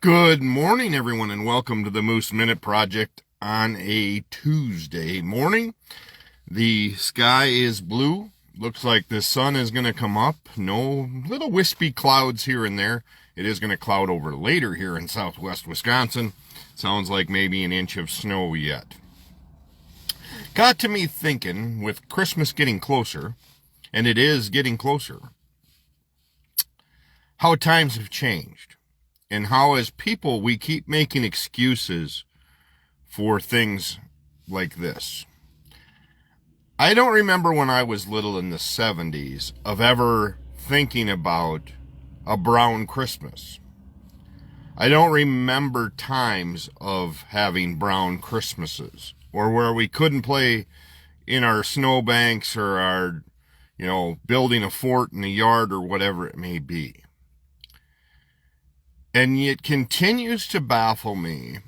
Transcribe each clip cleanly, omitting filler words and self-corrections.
Good morning, everyone, and welcome to the Moose Minute Project on a Tuesday morning. The sky is blue. Looks like the sun is going to come up. No little wispy clouds here and there. It is going to cloud over later here in southwest Wisconsin. Sounds like maybe an inch of snow yet. Got to me thinking, with Christmas getting closer, and it is getting closer, how times have changed. And how, as people, we keep making excuses for things like this. I don't remember when I was little in the 70s of ever thinking about a brown Christmas. I don't remember times of having brown Christmases, or where we couldn't play in our snowbanks or our, building a fort in the yard or whatever it may be. And it continues to baffle me,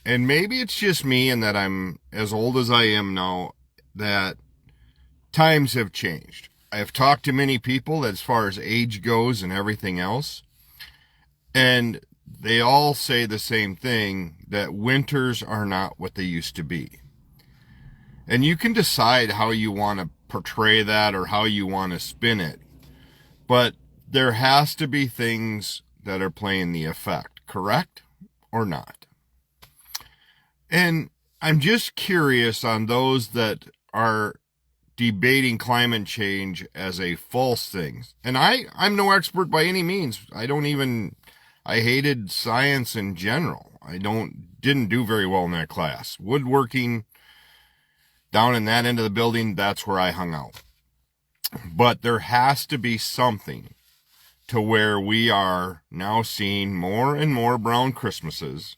and maybe it's just me and that I'm as old as I am now, that times have changed. I have talked to many people as far as age goes and everything else, and they all say the same thing, that winters are not what they used to be. And you can decide how you want to portray that or how you want to spin it, but there has to be things that are playing the effect, correct or not? And I'm just curious on those that are debating climate change as a false thing. And I'm no expert by any means. I hated science in general. Didn't do very well in that class. Woodworking, down in that end of the building, that's where I hung out. But there has to be something to where we are now seeing more and more brown Christmases.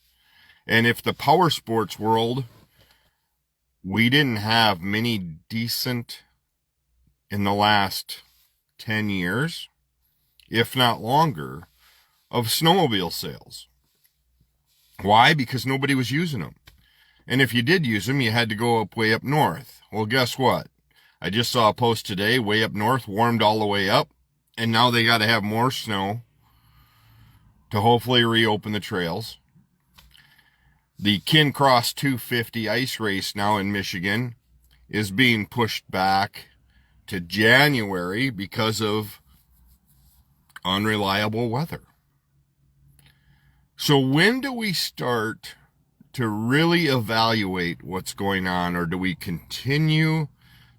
And if the power sports world, we didn't have many decent in the last 10 years, if not longer, of snowmobile sales. Why? Because nobody was using them. And if you did use them, you had to go way up north. Well, guess what? I just saw a post today, way up north, warmed all the way up. And now they got to have more snow to hopefully reopen the trails. The Kincross 250 ice race now in Michigan is being pushed back to January because of unreliable weather. So when do we start to really evaluate what's going on, or do we continue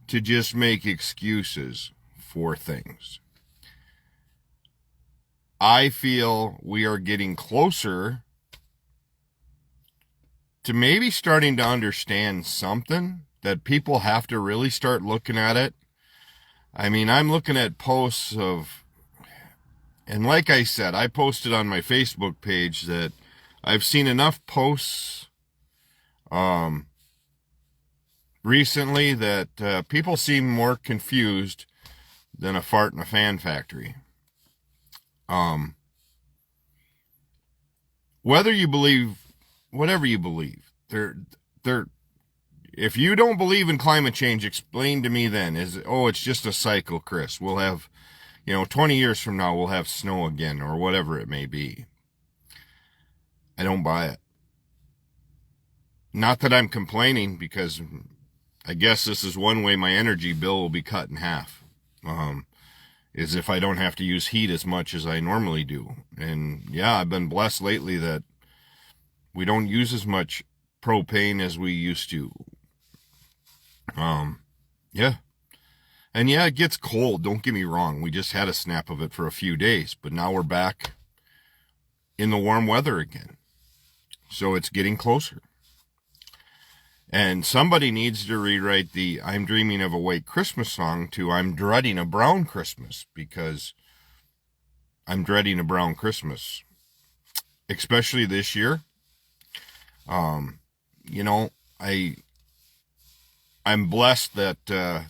to just make excuses for things? I feel we are getting closer to maybe starting to understand something, that people have to really start looking at it. I mean, I'm looking at posts and like I said, I posted on my Facebook page that I've seen enough posts recently that people seem more confused than a fart in a fan factory. Whether you believe, whatever you believe, if you don't believe in climate change, explain to me then, it's just a cycle, Chris. We'll have, 20 years from now, we'll have snow again, or whatever it may be. I don't buy it. Not that I'm complaining, because I guess this is one way my energy bill will be cut in half. Is if I don't have to use heat as much as I normally do. And yeah, I've been blessed lately that we don't use as much propane as we used to. Yeah. And yeah, it gets cold. Don't get me wrong. We just had a snap of it for a few days, but now we're back in the warm weather again. So it's getting closer. And somebody needs to rewrite the I'm Dreaming of a White Christmas song to I'm Dreading a Brown Christmas, because I'm dreading a brown Christmas, especially this year. I'm blessed that the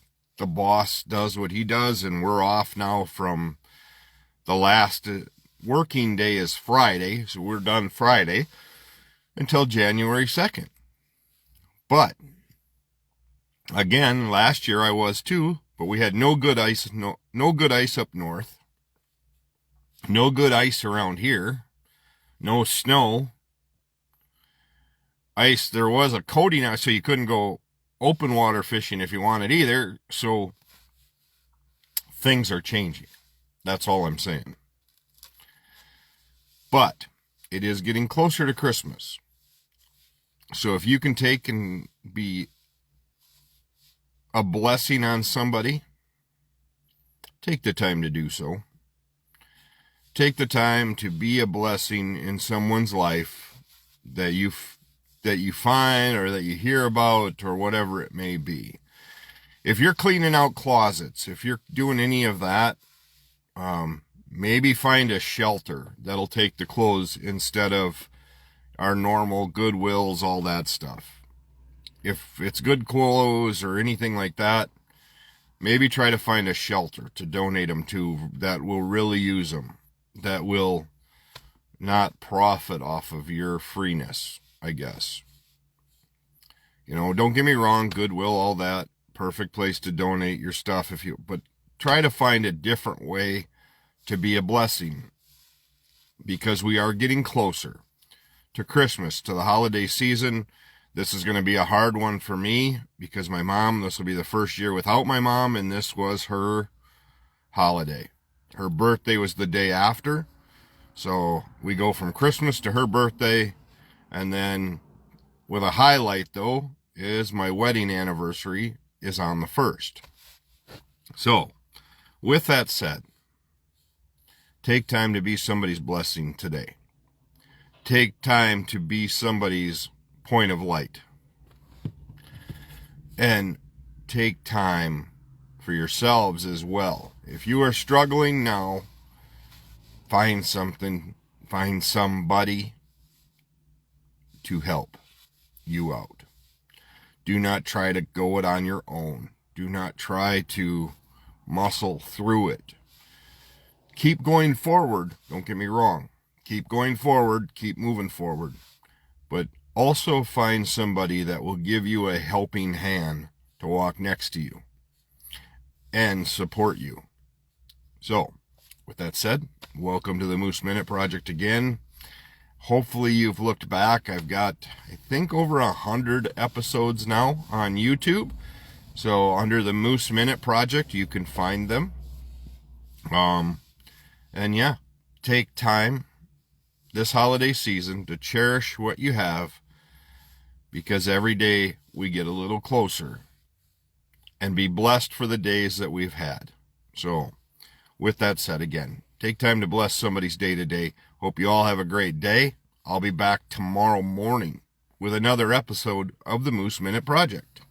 boss does what he does, and we're off now from the last working day is Friday, so we're done Friday until January 2nd. But again, last year I was too, but we had no good ice, no good ice up north, no good ice around here, no snow. Ice, there was a coating out, so you couldn't go open water fishing if you wanted either. So things are changing. That's all I'm saying. But it is getting closer to Christmas. So if you can take and be a blessing on somebody, take the time to do so. Take the time to be a blessing in someone's life that you find or that you hear about or whatever it may be. If you're cleaning out closets, if you're doing any of that, maybe find a shelter that'll take the clothes instead of our normal Goodwills, all that stuff. If it's good clothes or anything like that, maybe try to find a shelter to donate them to that will really use them, that will not profit off of your freeness, I guess. You know, don't get me wrong, Goodwill, all that, perfect place to donate your stuff but try to find a different way to be a blessing, because we are getting closer to Christmas, to the holiday season. This is going to be a hard one for me because my mom, this will be the first year without my mom, and this was her holiday. Her birthday was the day after. So we go from Christmas to her birthday, and then with a highlight, though, is my wedding anniversary is on the 1st. So, with that said, take time to be somebody's blessing today. Take time to be somebody's point of light. And take time for yourselves as well. If you are struggling now, find somebody to help you out. Do not try to go it on your own. Do not try to muscle through it. Keep going forward. Don't get me wrong. Keep going forward. Keep moving forward. But also find somebody that will give you a helping hand to walk next to you and support you. So, with that said, welcome to the Moose Minute Project again. Hopefully you've looked back. I've got, I think, over 100 episodes now on YouTube. So under the Moose Minute Project, you can find them. And yeah, take time this holiday season to cherish what you have, because every day we get a little closer, and be blessed for the days that we've had. So with that said, again, take time to bless somebody's day today. Hope you all have a great day. I'll be back tomorrow morning with another episode of the Moose Minute Project.